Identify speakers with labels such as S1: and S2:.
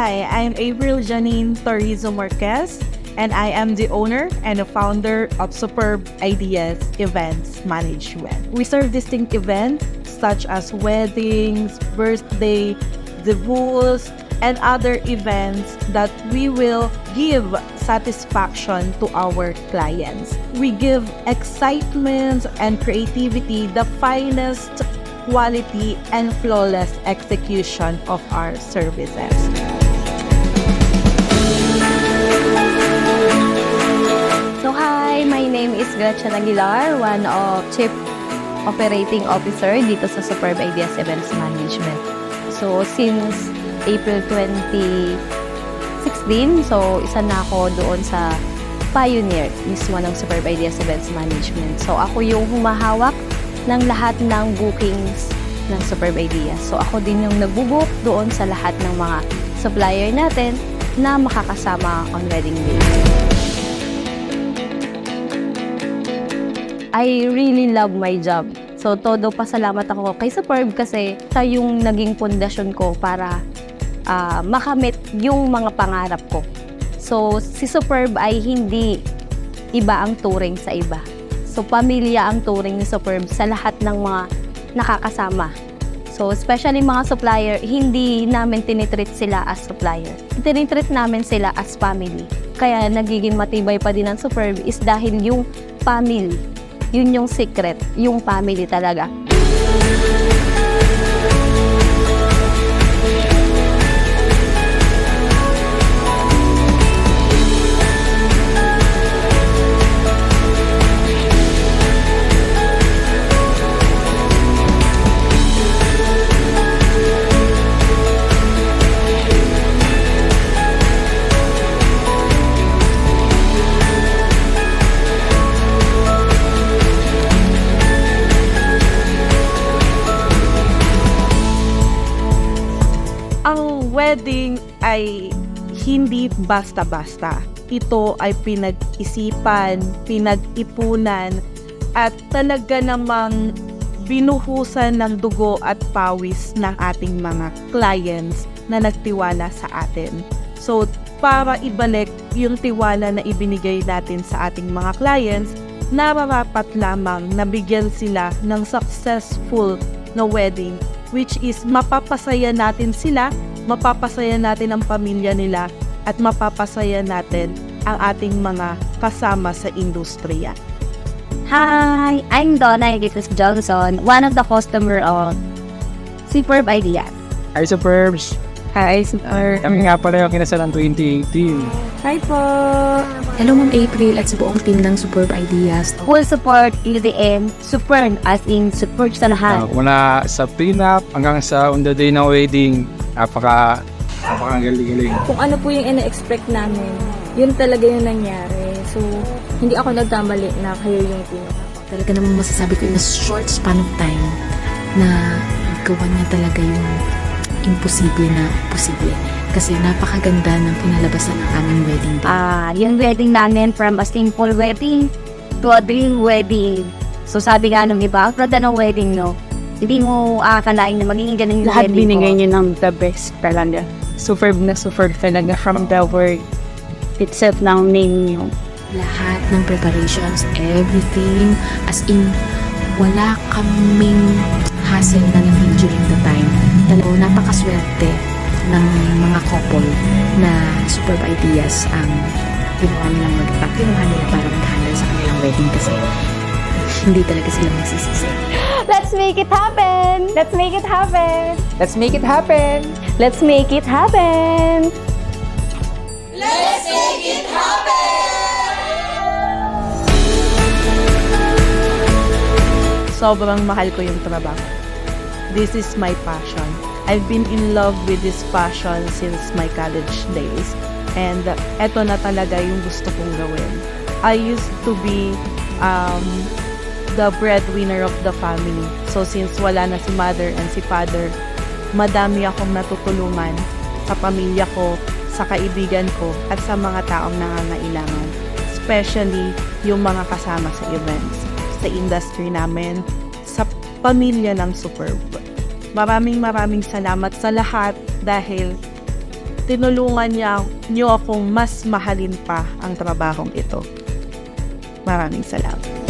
S1: Hi, I'm April Janine Torizo Marquez, and I am the owner and the founder of Superb Ideas Events Management. We serve distinct events such as weddings, birthday, divorce, and other events that we will give satisfaction to our clients. We give excitement and creativity the finest quality and flawless execution of our services.
S2: So hi, my name is Gretchen Aguilar, one of Chief Operating Officer dito sa Superb Ideas Events Management. So since April 2016, so isa na ako doon sa pioneer mismo ng Superb Ideas Events Management. So ako yung humahawak ng lahat ng bookings ng Superb Ideas. So ako din yung nagbubook doon sa lahat ng mga supplier natin na makakasama on wedding day. I really love my job. So todo pasalamat ako kay Superb kasi siya yung naging pundasyon ko para makamit yung mga pangarap ko. So si Superb ay hindi iba ang turing sa iba. So, pamilya ang turing ni Superb sa lahat ng mga nakakasama. So, especially mga supplier, hindi namin tinitreat sila as supplier. Tinitreat namin sila as family. Kaya nagiging matibay pa din ang Superb is dahil yung family, yun yung secret, yung family talaga.
S1: Ang wedding ay hindi basta-basta. Ito ay pinag-isipan, pinag-ipunan, at talaga namang binuhusan ng dugo at pawis ng ating mga clients na nagtiwala sa atin. So, para ibalik yung tiwala na ibinigay natin sa ating mga clients, nararapat lamang na bigyan sila ng successful na wedding, which is mapapasaya natin sila, mapapasaya natin ang pamilya nila, at mapapasaya natin ang ating mga kasama sa industriya.
S2: Hi, I'm Donna Igitus Johnson, one of the customer of Superb Ideas.
S3: Hi, Superbs!
S2: Hi, Super.
S3: Kami nga pala yung kinasal ng 2018.
S2: Hi po!
S4: Hello Ma'am April at sa buong team ng Superb Ideas.
S2: Full support in the end, superb as in support sa lahat.
S3: Mula sa prenup hanggang sa on the day ng wedding, napakagaling-galing.
S5: Kung ano po yung ina-expect namin, yun talaga yung nangyari. So, hindi ako nagkamali na kayo yung pinaka.
S4: Talaga namang masasabi ko in a short span of time na gawa niya talaga yung imposible na posible. Kasi napakaganda ng pinalabasan ng aming wedding day.
S2: Yung wedding namin from a simple wedding to a dream wedding. So sabi nga nung iba, after ng wedding, no, hindi mo akalain na magiging ganun yung
S6: Lahat
S2: wedding
S6: binigay
S2: ko.
S6: niyo ng the best talaga. Superb na superb talaga from the word itself ng name niyo.
S4: Lahat ng preparations, everything, as in, wala kaming hassle na namin during the time. Talaga, napakaswerte ng mga couple na Superb Ideas ang kinuha nila para mag-handle sa kanilang wedding kasi hindi talaga sila magsisisi.
S2: Let's make it happen! Let's make it happen!
S3: Let's make it happen!
S2: Let's make it happen!
S1: Sobrang mahal ko yung trabaho. This is my passion. I've been in love with this passion since my college days. And eto na talaga yung gusto kong gawin. I used to be the breadwinner of the family. So since wala na si mother and si father, madami akong natutulungan sa pamilya ko, sa kaibigan ko, at sa mga taong nangangailangan. Especially yung mga kasama sa events, sa industry namin, sa pamilya ng Superb. Maraming salamat sa lahat dahil tinulungan niyo akong mas mahalin pa ang trabahong ito. Maraming salamat.